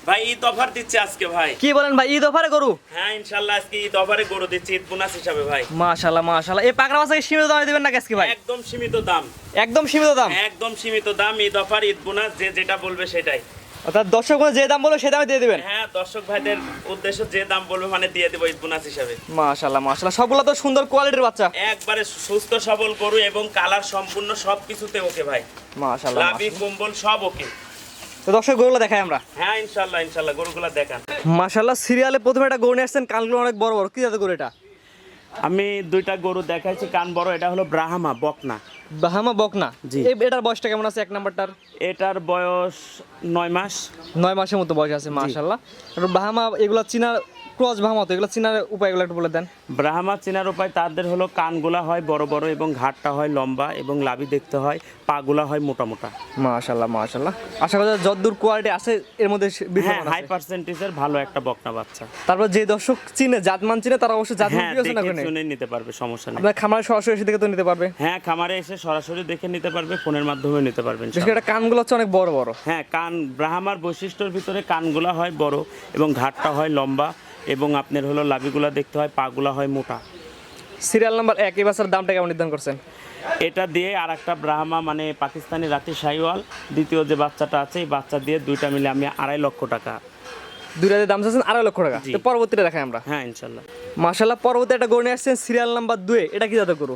ভাই ঈদ অফার দিচ্ছে আজকে ভাই। কি বলেন ভাই, ঈদ অফারে গরু? হ্যাঁ ইনশাআল্লাহ আজকে ঈদ অফারে গরু দিচ্ছি ঈদ বোনাস হিসাবে ভাই। মাশাআল্লাহ মাশাআল্লাহ। এই পাকড়া বাচ্চাকে সীমিত দামে দিবেন নাকি আজকে ভাই? একদম সীমিত দাম। একদম সীমিত দাম? একদম সীমিত দাম, ঈদ অফার ঈদ বোনাস, যে যেটা বলবে সেটাই। অর্থাৎ দর্শক যে দাম বলবে সেই দামে দিয়ে দিবেন? হ্যাঁ, দর্শক ভাইদের উদ্দেশ্য যে দাম বলবে মানে দিয়ে দেব ঈদ বোনাস হিসাবে। মাশাআল্লাহ মাশাআল্লাহ। সবগুলো তো সুন্দর কোয়ালিটির বাচ্চা, একবারে সুস্থ সবল গরু এবং কালার সম্পূর্ণ সবকিছুতে ওকে ভাই। মাশাআল্লাহ লাভি কম্বল সব ওকে। তো দর্শক গরুগুলো দেখাই আমরা। হ্যাঁ ইনশাআল্লাহ ইনশাআল্লাহ গরুগুলো দেখান। মাশাআল্লাহ। সিরিয়ালে প্রথমে একটা গরু নিয়ে আসছেন, কানগুলো অনেক বড় বড়, কি জাতের গরু এটা? আমি দুইটা গরু দেখাইছি, কান বড়, এটা হলো ব্রাহ্মা বকনা। বাহামা বকনা। জি। এটার বয়সটা কেমন আছে এক নাম্বারটার? এটার বয়স 9 মাস। 9 মাসের মতো বয়স আছে, মাশাআল্লাহ। আর বাহামা এগুলা চীনা ক্রস বাহামা, তো এগুলা চীনার উপায়গুলো একটু বলে দেন। ব্রাহ্মা চেনার উপায় তাদের হলো কানগুলা হয় বড় বড় এবং ঘাটটা হয় লম্বা এবং লাভি দেখতে হয়, পাগুলা হয় মোটা মোটা। মাশাআল্লাহ মাশাআল্লাহ। আশা করি যতদূর কোয়ালিটি আছে এর মধ্যে হ্যাঁ, বিদ্যমান হাই আছে। পার্সেন্টেজের ভালো একটা বকনা বাচ্চা। তারপর যে দর্শক চিনে, জাতমান চিনে, তারা অবশ্যই জাতমান হ্যাঁ, বিবেচনা দেখে করে শুনে নিতে পারবে, সমস্যা নেই। আপনার খামারে সরাসরি এসে দেখে তো নিতে পারবে। হ্যাঁ, খামারে এসে সরাসরি দেখে নিতে পারবে, ফোনের মাধ্যমে নিতে পারবেন। বিশেষ করে কানগুলো হচ্ছে অনেক বড় বড়। হ্যাঁ, কান ব্রাহ্মার বৈশিষ্ট্যের ভিতরে কানগুলা হয় বড় এবং ঘাটটা হয় লম্বা এবং আপনার হলো লাভিগুলা দেখতে হয়, পাগুলা হয় মোটা। সিরিয়াল নাম্বার 1 এই বাচ্চার দামটা কেমন নির্ধারণ করছেন? এটা দিয়ে আর একটা ব্রাহ্মা মানে পাকিস্তানি রাতি শাহিওয়াল, দ্বিতীয় যে বাচ্চাটা আছে এই বাচ্চা দিয়ে দুইটা মিলে আমি 2.5 লক্ষ টাকা। দুইটাতে দাম চাচ্ছেন 2.5 লক্ষ টাকা। জি। তো পরবর্তীটা দেখাই আমরা। হ্যাঁ ইনশাল্লাহ। মাশাআল্লাহ। পরবর্তী একটা গরু নিয়ে আসছেন সিরিয়াল নাম্বার 2, এটা কি জাতের গরু?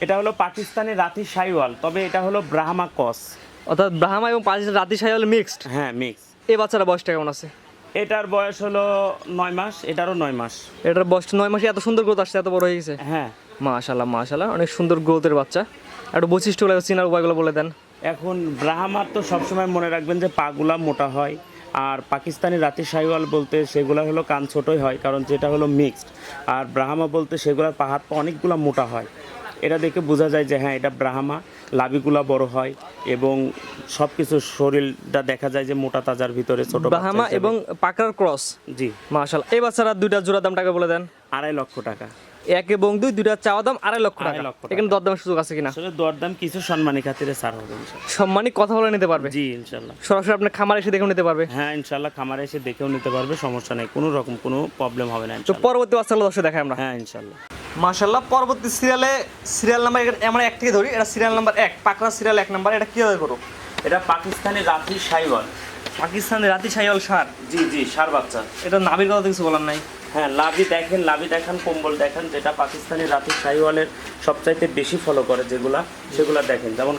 এটা হলো পাকিস্তানি রাতি শাহিওয়াল, তবে এটা হলো ব্রাহ্মা ক্রস। অর্থাৎ ব্রাহ্মা এবং রাতি শাহিওয়াল মিক্সড। হ্যাঁ, মিক্স। এই বাচ্চাটা বয়সটা কেমন আছে? এটার বয়স হলো 9 মাস, এটারও 9 মাস। এটার বয়স 9 মাসে এত সুন্দর গ্রোথ আসছে, এত বড় হয়ে গেছে। হ্যাঁ, মাশাআল্লাহ মাশাআল্লাহ, অনেক সুন্দর গ্রোথের বাচ্চা। একটু বৈশিষ্ট্যগুলো চিনার উপায়গুলো বলে দেন। এখন ব্রাহ্মার তো সবসময় মনে রাখবেন যে পাগুলা মোটা হয়, আর পাকিস্তানি রাতি শাহিওয়াল বলতে সেগুলো হলো কান ছোটোই হয়, কারণ যেটা হলো মিক্সড। আর ব্রাহ্মা বলতে সেগুলোর পাহাড় পা অনেকগুলো মোটা হয়। এটা দেখে বোঝা যায় যে হ্যাঁ এটা ব্রাহ্মা। লাভিগুলা বড় হয় এবং সব কিছু শরীরটা দেখা যায় যে মোটা তাজার ভিতরে ছোট ব্রাহ্মা এবং পাকড়ার ক্রস। জি। মাশাআল্লাহ। এই বাচ্চারা দুইটা জোড়া দামটাকে বলে দেন। 2.5 লক্ষ টাকা। 1 এবং 2 দুইটা চাওয়া দাম 2.5 লক্ষ টাকা। 2.5 লক্ষ টাকা। এখানে দরদামের সুযোগ আছে কিনা? আসলে দরদাম কিছু সম্মানী খাতিরে ছাড় হবে ইনশাল্লাহ। সম্মানী কথা বলে নিতে পারবে? জি ইনশাল্লাহ। সরাসরি আপনার খামারে এসে দেখে নিতে পারবে? হ্যাঁ ইনশাল্লাহ, খামারে এসে দেখেও নিতে পারবে, সমস্যা নেই, কোনো রকম কোনো প্রবলেম হবে না তো ইনশাল্লাহ। পরবর্তী বাচ্চাগুলো দর্শক দেখাই আমরা। হ্যাঁ ইনশাল্লাহ। মাশাআল্লাহ। পরবর্তী সিরিয়াল নাম্বার আমরা 1 থেকে ধরি। এটা সিরিয়াল নাম্বার 1, পাকড়া সিরিয়াল 1 নাম্বার। এটা কি জাতের গরু? এটা পাকিস্তানি রাতি শাহিওয়াল। পাকিস্তানের রাতি শাহিওয়াল সার। জি জি, সার বাচ্চা। এটা নাভির কথা তো কিছু বলার নাই। হ্যাঁ, লাভি দেখেন, লাভি দেখান, কম্বল দেখেন, যেটা পাকিস্তানি রাতি শাহিওয়ালের সবচাইতে বেশি ফলো করে সেগুলা দেখেন। যেমন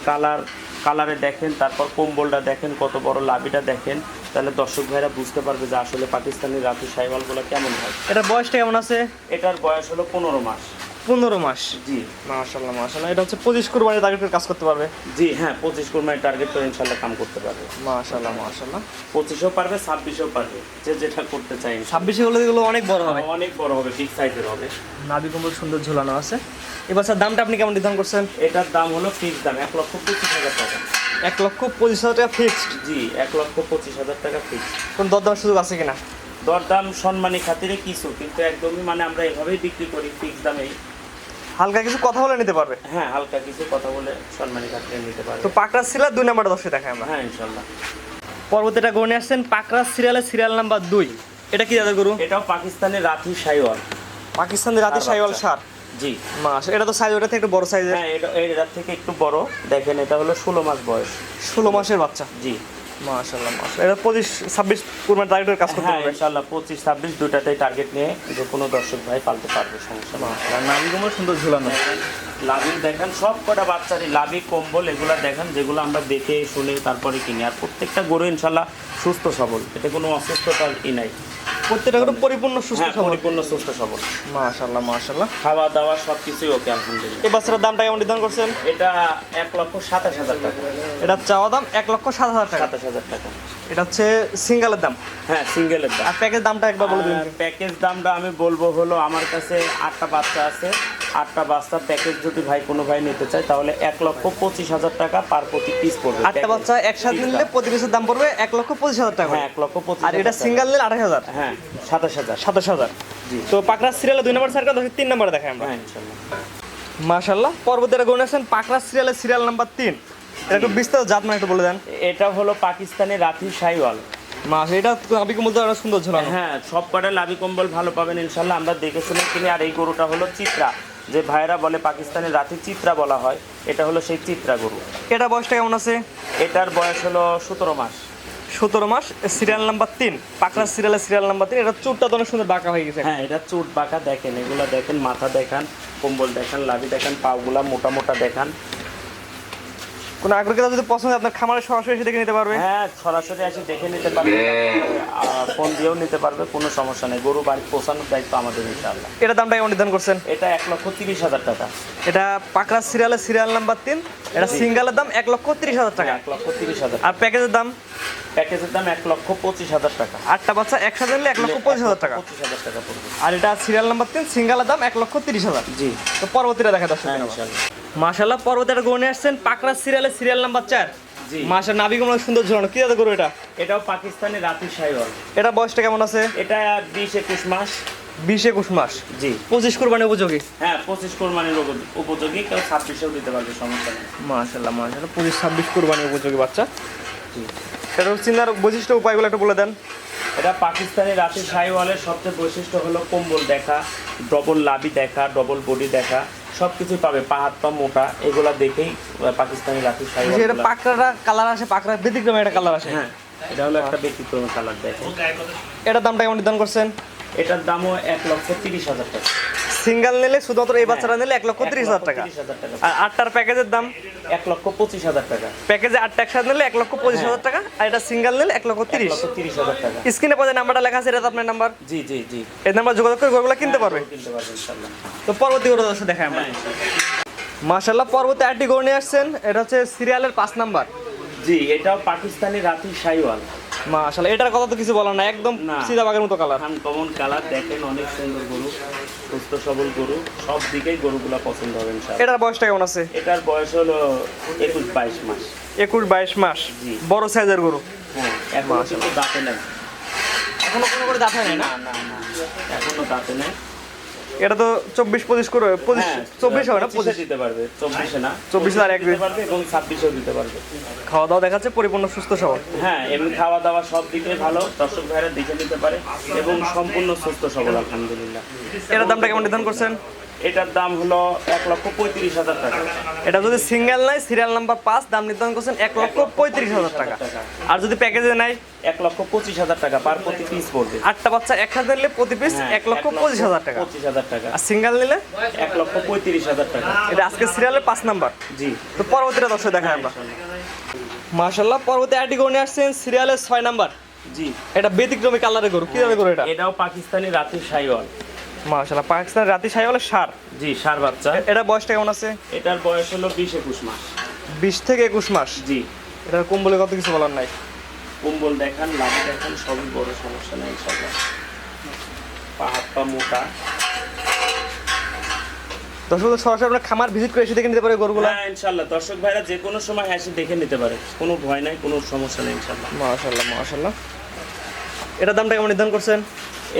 কালারে দেখেন, তারপর কম্বলটা দেখেন, কত বড় লাভিটা দেখেন, তাহলে দর্শক ভাইরা বুঝতে পারবে যে আসলে পাকিস্তানি রাতি শাহিওয়ালগুলো কেমন হয়। এটার বয়সটা কেমন আছে? এটার বয়স হলো 15 মাস। 15 মাস। জি। মাশাআল্লাহ মাশাআল্লাহ। এটা হচ্ছে 25 কুরবানির টার্গেটের কাজ করতে পারবে? জি হ্যাঁ, 25 কুরবানির টার্গেট করে ইনশাল্লাহ কাম করতে পারবে। মাশাআল্লাহ মাশাআল্লাহ। 25ও পারবে, 26ও পারবে, যে যেটা করতে চাই। 26 হলে এগুলো অনেক বড় হবে। অনেক বড় হবে, বিগ সাইজের হবে। নাভি কম্বল সুন্দর ঝুলানো আছে। এবার স্যার দামটা আপনি কেমন নির্ধারণ করছেন? এটার দাম হলো ফিক্স দাম 1,25,000 টাকা। 1,25,000 টাকা ফিক্সড? জি, 1,25,000 টাকা ফিক্স। কোন দরদামের সুযোগ আছে কিনা? দরদাম সম্মানী খাতিরে কিছু, কিন্তু একদমই মানে আমরা এভাবেই বিক্রি করি ফিক্স দামেই। হালকা কিছু কথা বলে নিতে পারবে? হ্যাঁ, হালকা কিছু কথা বলে সম্মানী খাতিরে নিতে পারবে। তো পাকড়া সিরিয়াল 2 নাম্বারটা দর্শক দেখাই আমরা। হ্যাঁ ইনশাল্লাহ। পরবর্তীটা গরু নিয়ে আসছেন পাকড়া সিরিয়াল নাম্বার 2। এটা কি জাতের গরু? এটাও পাকিস্তানের রাতি শাহিওয়াল। পাকিস্তানের রাতি শাহিওয়াল সার। জি। এটা তো সাইজ ওটা থেকে একটু বড় সাইজের। হ্যাঁ, এটার থেকে একটু বড়। দেখেন, এটা হলো 16 মাস বয়স। 16 মাসের বাচ্চা। জি। মাশাআল্লাহ মাশাআল্লাহ। এটা 25-26 কুরবানির টার্গেটের কাজ করতে হ্যাঁ পারবে ইনশাল্লাহ, 25-26 দুটাতেই টার্গেট নিয়ে যে কোনো দর্শক ভাই পালতে পারবে, সমস্যা নেই। আর নাভি কম্বল সুন্দর ঝুলানো। লাভি দেখেন, সব কটা বাচ্চারই লাভি কম্বল এগুলা দেখেন, যেগুলো আমরা দেখে শুনে তারপরে কিনি। আর প্রত্যেকটা গরু ইনশাল্লাহ সুস্থ সবল, এতে কোনো অসুস্থতার নাই। প্রত্যেকটা গরু পরিপূর্ণ সুস্থ হ্যাঁ, সবল। পরিপূর্ণ সুস্থ সবল। মাশাআল্লাহ মাশাআল্লাহ। খাওয়া দাওয়া সব কিছুই ওকে আলহামদুলিল্লাহ। এই বাচ্চার দামটা কেমন নির্ধারণ করছেন? এটা 1,27,000 টাকা। এটা চাওয়া দাম 1,07,000 টাকা। 27,000 টাকা। এটা হচ্ছে সিঙ্গেলের দাম। হ্যাঁ, সিঙ্গেলের দাম। আর প্যাকেজ দামটা একবার বলে দিন। প্যাকেজ দামটা আমি বলবো হলো, আমার কাছে 8টা বাচ্চা আছে। 8টা বাচ্চার প্যাকেজ যদি কোনো ভাই নিতে চায় তাহলে 1,25,000 টাকা পার প্রতি পিস পড়বে। 8টা বাচ্চা একসাথে নিলে প্রতি পিসের দাম পড়বে 1,25,000 টাকা। হ্যাঁ, 1,25,000। আর এটা সিঙ্গেল নিলে 28,000। হ্যাঁ, 27,000। 27,000। জি। তো পাকড়া সিরিয়ালে 2 নম্বর সার্কেল 3 নম্বরে দেখাই আমরা। হ্যাঁ ইনশাআল্লাহ। মাশাআল্লাহ। পরবর্তীটা গরু আছেন পাকড়া সিরিয়াল নাম্বার 3। এটা একটু বিস্তারিত জাত মানে একটু বলে দেন। এটা হলো পাকিস্তানি রাতি শাহিওয়াল। মাস এটা নাভি কম্বল তো আরো সুন্দর ঝোলানো। হ্যাঁ, সব কটা লাভি কম্বল ভালো পাবেন ইনশাল্লাহ, আমরা দেখে শুনে কিনি। আর এই গরুটা হলো চিত্রা, যে ভাইরা বলে পাকিস্তানি রাতি চিত্রা বলা হয়, এটা হলো সেই চিত্রা গরু। এটা বয়সটা কেমন আছে? এটার বয়স হলো 17 মাস। 17 মাস, সিরিয়াল নাম্বার 3, পাকড়া সিরিয়াল নাম্বার 3। এটা চুটটা তো অনেক সুন্দর বাঁকা হয়ে গেছে। হ্যাঁ, এটা চুট বাঁকা দেখেন, এগুলো দেখেন, মাথা দেখান, কম্বল দেখান, লাভি দেখান, পাগুলা মোটা মোটা দেখান। কোনো আগ্রহীরা যদি পছন্দ হয় আপনার খামারে সরাসরি এসে দেখে নিতে পারবে। হ্যাঁ, সরাসরি এসে দেখে নিতে পারবে, ফোন দিয়েও নিতে পারবে, কোনো সমস্যা নেই। গরু বাড়ি পৌঁছানোর দায়িত্ব আমাদের ইনশাআল্লাহ। এটা দামটা কেমন নির্ধারণ করছেন? এটা 1,30,000 টাকা। এটা পাকড়া সিরিয়াল নাম্বার 3, এটা সিঙ্গেলের দাম 1,30,000 টাকা। 1,30,000। আর প্যাকেজের দাম? প্যাকেজের দাম 1,25,000 টাকা। 8টা বাচ্চা একসাথে নিলে 1,25,000 টাকা। 25,000 টাকা পড়বে। আর এটা সিরিয়াল নাম্বার 3, সিঙ্গেলের দাম 1,30,000। জি। তো পরবর্তীটা দেখা দর্শক। হ্যাঁ, ইনশাআল্লাহ। মাশাআল্লাহ, পরবর্তীটা গরু নিয়ে আসছেন পাকড়া সিরিয়াল নাম্বার 4। জি। মাশাআল্লাহ, নাভি কম্বল সুন্দর ঝোলানো। কি জাতের গরু এটা? এটাও পাকিস্তানি রাতি শাইওয়াল। এটা বয়সটা কেমন আছে? এটা 20-21 মাস। 20-21 মাস। জি। 25 কুরবানি উপযোগী। হ্যাঁ, 25 কোরবানির উপযোগী, কেউ 26-এও দিতে পারবে, সমস্যা নেই। মাশাআল্লাহ, 25-26 কুরবানি উপযোগী বাচ্চা। জি। এটা চিনার বৈশিষ্ট্য উপায়গুলো একটু বলে দেন। এটা পাকিস্তানি রাতি শাইওয়ালের সবচেয়ে বৈশিষ্ট্য হলো কম্বল দেখা, ডবল লাভি দেখা, ডবল বডি দেখা, সব কিছুই পাবে। পা হাত পা মোটা, এগুলা দেখেই পাকিস্তানি রাতি শাইওয়াল। এটা পাকড়াটা কালার আসে, পাকড়া ব্যতিক্রমে একটা কালার আসে। হ্যাঁ, এটা হলো একটা ব্যতিক্রমী কালার দেখেন। এটার দামটা কেমন নির্ধারণ করছেন? এটার দামও 1,30,000 টাকা। সিঙ্গেল নিলে শুধুমাত্র এই বাচ্চাটা নিলে 1,30,000 টাকা। 1,30,000 টাকা। আর 8টার প্যাকেজের দাম? 1,25,000 টাকা। প্যাকেজে 8টা একসাথে নিলে 1,25,000 টাকা। আর এটা সিঙ্গেল নিলে 1,30,000। 1,30,000 টাকা। স্ক্রিনে পরে নাম্বারটা লেখা আছে, এটা তো আপনার নাম্বার। জি জি জি। এই নাম্বার যোগাযোগ করে গরুগুলো কিনতে পারবে। কিনতে পারবে ইনশাআল্লাহ। তো পরবর্তী গরু দর্শক দেখাই আমরা। মাশাআল্লাহ, পরবর্তী আরেকটি গরু নিয়ে আসছেন, এটা হচ্ছে সিরিয়ালের 5 নাম্বার। জি, এটাও পাকিস্তানি রাতি শাইওয়াল। মাশাআল্লাহ, এটার কথা তো কিছু বলার না, একদম না। সিধা বাঘের মতো কালার। আনকমন কালার দেখেন, অনেক সুন্দর গরু, সুস্থ সবল গরু, সব দিকেই গরুগুলা পছন্দ হবে ইনশাআল্লাহ। এটার বয়সটা কেমন আছে? এটার বয়স হলো 21-22 মাস। 21-22 মাস। জি। বড় সাইজের গরু। হ্যাঁ, এখনো কিন্তু দাঁতে নাই। এখনো কোনো করে দাঁত হয় না। না না না, এখনো দাঁতে নাই। এটা তো 24-25 করে 25 হ্যাঁ, 24 হবে না, 25-এ দিতে পারবে, 24-এ না, 24 আর এক দিতে পারবে এবং 26-এও দিতে পারবে। খাওয়া দাওয়া দেখাচ্ছে পরিপূর্ণ সুস্থ সবল। হ্যাঁ, এমনি খাওয়া দাওয়া সব দিকে ভালো, দর্শক ভাইরা দেখে নিতে পারে এবং সম্পূর্ণ সুস্থ সবল আলহামদুলিল্লাহ। এটার দামটা কেমন নির্ধারণ করছেন? এটার দাম হলো 1,35,000 টাকা। এটা যদি সিঙ্গেল নাই, সিরিয়াল নাম্বার 5, দাম নির্ধারণ করছেন 1,35,000 টাকা। আর যদি প্যাকেজে নাই, 1,25,000 টাকা পার প্রতি পিস পড়বে। 8টা বাচ্চা একসাথে নিলে প্রতি পিস হ্যাঁ, 1,25,000 টাকা। 25,000 টাকা। আর সিঙ্গেল নিলে 1,35,000 টাকা। এটা আজকে সিরিয়ালের 5 নাম্বার। জি। তো পরবর্তীটা দর্শক দেখাই আমরা। মাশাআল্লাহ, পরবর্তী আইটি গরু নিয়ে আসছেন সিরিয়ালের 6 নাম্বার। জি। এটা ব্যতিক্রমী কালারের গরু। কি জাতের গরু এটা? এটাও পাকিস্তানি রাতি শাইওয়াল। মাশাআল্লাহ, পাকিস্তানের রাতি শাহিওয়ালের সার। জি, ষাঁড় বাচ্চা। এটা বয়সটা কেমন আছে? এটার বয়স হলো 20-21 মাস। 20 থেকে 21 মাস। জি। এটার কম্বলে কত কিছু বলার নাই। কম্বল দেখান, লাভি দেখান, সবই বড়, সমস্যা নেই ইনশাআল্লাহ। পা হাত পা মোটা। দর্শক সরাসরি আপনার খামার ভিজিট করে এসে দেখে নিতে পারে গরুগুলো। হ্যাঁ, ইনশাআল্লাহ দর্শক ভাইরা যে কোনো সময় এসে দেখে নিতে পারে, কোনো ভয় নাই, কোনো সমস্যা নেই ইনশাআল্লাহ। মাশাআল্লাহ, মাশাআল্লাহ। এটার দামটা কেমন নির্ধারণ করছেন?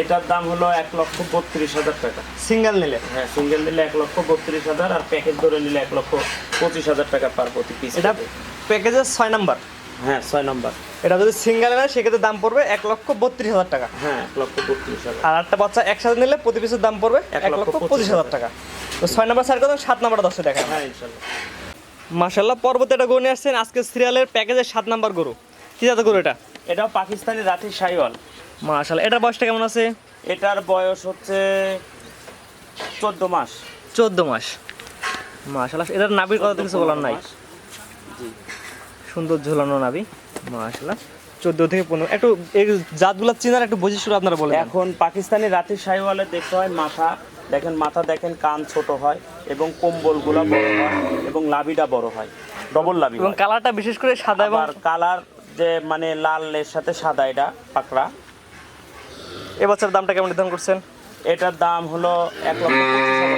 এটার দাম হলো 1,32,000 টাকা। সিঙ্গেল নিলে? হ্যাঁ, সিঙ্গেল নিলে 1,32,000 আর প্যাকেজ ধরে নিলে 1,25,000 টাকা পার প্রতি পিস। এটা প্যাকেজের 6 নাম্বার। হ্যাঁ, 6 নম্বর। এটা যদি সিঙ্গেল নেয় সেক্ষেত্রে দাম পড়বে 1,32,000 টাকা। হ্যাঁ, 1,32,000। আর 8টা বাচ্চা একসাথে নিলে প্রতি পিসের দাম পড়বে 1,25,000 টাকা। তো 6 নাম্বার সার কথা, 7 নাম্বারটা দর্শক দেখায়। হ্যাঁ, ইনশাআল্লাহ। মাশাআল্লাহ, পরবর্তী একটা গরু নিয়ে আসছেন আজকে সিরিয়ালের প্যাকেজের 7 নাম্বার গরু। কি জাতের গরু এটা? এটাও পাকিস্তানি রাতি শাইওয়াল। মাশাআল্লাহ, এটার বয়সটা কেমন আছে? এটার বয়স হচ্ছে 14 মাস। 14 মাস। মাশাআল্লাহ, এটার নাভির কথা তো কিছু বলার নাই। জি। সুন্দর ঝোলানো নাভি। মাশাআল্লাহ, 14 থেকে 15। একটু এই জাতগুলো চিনার একটু বৈশিষ্ট্য আপনারা বলেন। এখন পাকিস্তানি রাতি শাইওয়ালে দেখতে হয় মাথা দেখেন, কান ছোট হয় এবং কম্বলগুলো বড় হয় এবং লাভিটা বড় হয়, ডবল লাভি এবং হয়। কালারটা বিশেষ করে সাদা এবং আর কালার যে মানে লালের সাথে সাদা, এটা পাকড়া। এই বাচ্চার দামটা কেমন নির্ধারণ করছেন? এটার দাম হলো 1,25,000 টাকা।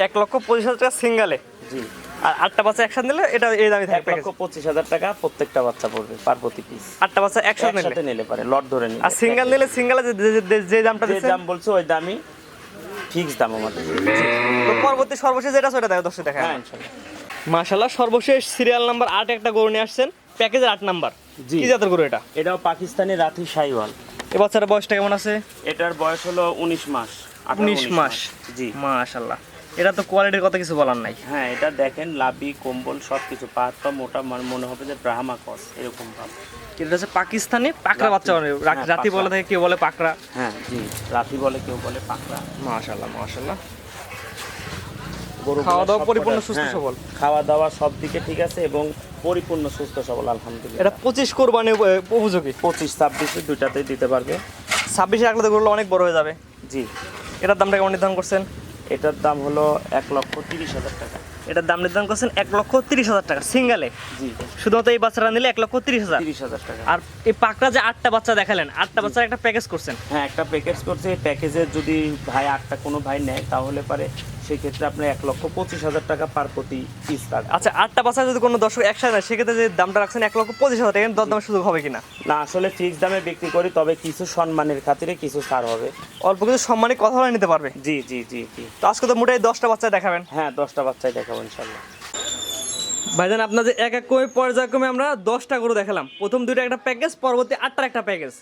1,25,000 টাকা সিঙ্গেলে। জি। আর 8টা বাচ্চা একসাথে নিলে এটা এই দামই থাকে। 1,25,000 টাকা প্রত্যেকটা বাচ্চা পড়বে পার প্রতি পিস। 8টা বাচ্চা একসাথে একসাথে নিলে পারে, লট ধরে নিলে। আর সিঙ্গেল নিলে সিঙ্গেলে যে দামটা যে দিচ্ছেন দাম বলছে ওই দামই ফিক্স দাম আমাদের। তো পরবর্তী সর্বশেষ যেটা সেটা দেখো দর্শক দেখায়। হ্যাঁ, ইনশাআল্লাহ। মাশাআল্লাহ, সর্বশেষ সিরিয়াল নাম্বার 8 একটা গরু নিয়ে আসছেন, প্যাকেজের 8 নাম্বার। জি। কি জাতের গরু এটা? এটাও পাকিস্তানি রাতি শাহিওয়াল। এই বাচ্চাটার বয়সটা কেমন আছে? এটার বয়স হলো 19 মাস। 19 মাস। জি। মাশাআল্লাহ, এটা তো কোয়ালিটির কথা কিছু বলার নাই। হ্যাঁ, এটা দেখেন লাভি কম্বল সব কিছু, পাহাড় পা মোটা, মনে হবে যে ব্রাহ্মা কস এরকম ভাব। এটা হচ্ছে পাকিস্তানি পাকড়া বাচ্চা, হ্যাঁ, রাতি বলে পাকড়া। থাকে, কেউ বলে পাকড়া। হ্যাঁ জি, রাতি বলে, কেউ বলে পাকড়া। মাশাআল্লাহ মাশাআল্লাহ। গরুগুলো খাওয়া দাওয়া সব পরিপূর্ণ কটা- সুস্থ হ্যাঁ, সবল? খাওয়া দাওয়া সব দিকে ঠিক আছে এবং পরিপূর্ণ সুস্থ সবল আলহামদুলিল্লাহ। এটা 25 কোরবানি উপযোগী। 25-26 দুইটাতেই দিতে পারবে। 26 রাখলে তো গরুগুলো অনেক বড় হয়ে যাবে। জি। এটার দামটা কেমন নির্ধারণ করছেন? এটার দাম হলো 1,30,000 টাকা। এটার দাম নির্ধারণ করছেন 1,30,000 টাকা সিঙ্গেলে। জি, শুধুমাত্র এই বাচ্চাটা নিলে 1,30,000। 30,000 টাকা। আর এই পাকড়া যে 8টা বাচ্চা দেখালেন, 8টা বাচ্চার একটা প্যাকেজ করছেন। হ্যাঁ, একটা প্যাকেজ করছে। এই প্যাকেজে যদি ভাই 8টা কোনো ভাই নেয় তাহলে পারে সেক্ষেত্রে আপনার 1,25,000 টাকা পার প্রতি পিস থাকবে। আচ্ছা, 8টা বাচ্চা যদি কোনো দর্শক একসাথে নেয় সেক্ষেত্রে যে দামটা রাখছেন 1,25,000 টাকা, দরদামের সুযোগ হবে কিনা? না, আসলে ফিক্স দামে বিক্রি করি, তবে কিছু সম্মানের খাতিরে কিছু ছাড় হবে। অল্প কিছু সম্মানী কথা বলে নিতে পারবে। জি জি জি জি। তো আজকে তো মোটাই 10টা বাচ্চা দেখাবেন। হ্যাঁ, 10টা বাচ্চাই দেখাবো ইনশাল্লাহ। ভাইজান, আপনাদের এক এক করে পর্যায়ক্রমে আমরা 10টা গরু দেখালাম। প্রথম দুইটা একটা প্যাকেজ, পরবর্তী 8টার একটা প্যাকেজ।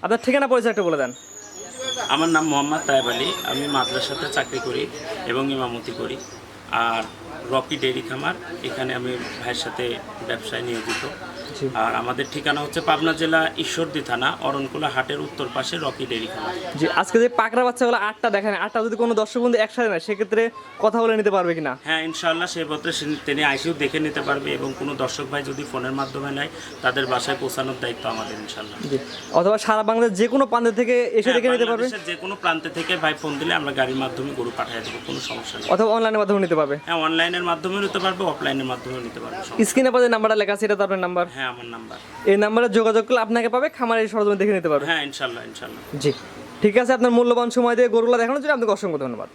আপনার ঠিকানা পরিচয় একটু বলে দেন। আমার নাম মোহাম্মদ তায়েব আলী। আমি মাদ্রাসাতে চাকরি করি এবং ইমামতি করি। আর রকি ডেইরি খামার, এখানে আমি ভাইয়ের সাথে ব্যবসায় নিয়োজিত। আর আমাদের ঠিকানা হচ্ছে পাবনা জেলা ঈশ্বরদী থানা অরণকুলা হাটের উত্তর পাশে রকি ডেইরি খামার। জি, আজকে যে পাকড়া বাচ্চাগুলো 8টা দেখেন, 8টা যদি কোনো দর্শক বন্ধু একসাথে নেয় সেক্ষেত্রে কথা বলে নিতে পারবে কিনা? হ্যাঁ, ইনশাআল্লাহ সেই পত্রে তিনি আইসিও দেখে নিতে পারবে এবং কোনো দর্শক ভাই যদি ফোনের মাধ্যমে নেয় তাদের বাসায় পৌঁছানোর দায়িত্ব আমাদের ইনশাআল্লাহ। জি, অথবা সারা বাংলাদেশ যে কোনো প্রান্ত থেকে এসে হ্যাঁ, দেখে নিতে পারবে, বাংলাদেশের যে কোনো প্রান্তে থেকে ভাই ফোন দিলে আমরা গাড়ির মাধ্যমে গরু পাঠিয়ে দেবো, কোনো সমস্যা নেই। অথবা অনলাইনের মাধ্যমে নিতে পারবে। হ্যাঁ, অনলাইনের মাধ্যমে নিতে পারবে, অফলাইনের মাধ্যমেও নিতে পারবে। স্ক্রিনে পর যে নাম্বারটা লেখা আছে এটা তো আপনার নাম্বার। হ্যাঁ, আমার নাম্বার। এই নাম্বারে যোগাযোগ করলে আপনাকে পাবে, খামারের সরজমিন দেখে নিতে পারবে। হ্যাঁ, ইনশাল্লাহ ইনশাল্লাহ। জি, ঠিক আছে। আপনার মূল্যবান সময় দিয়ে গরুগুলো দেখানোর জন্য আপনাকে অসংখ্য ধন্যবাদ।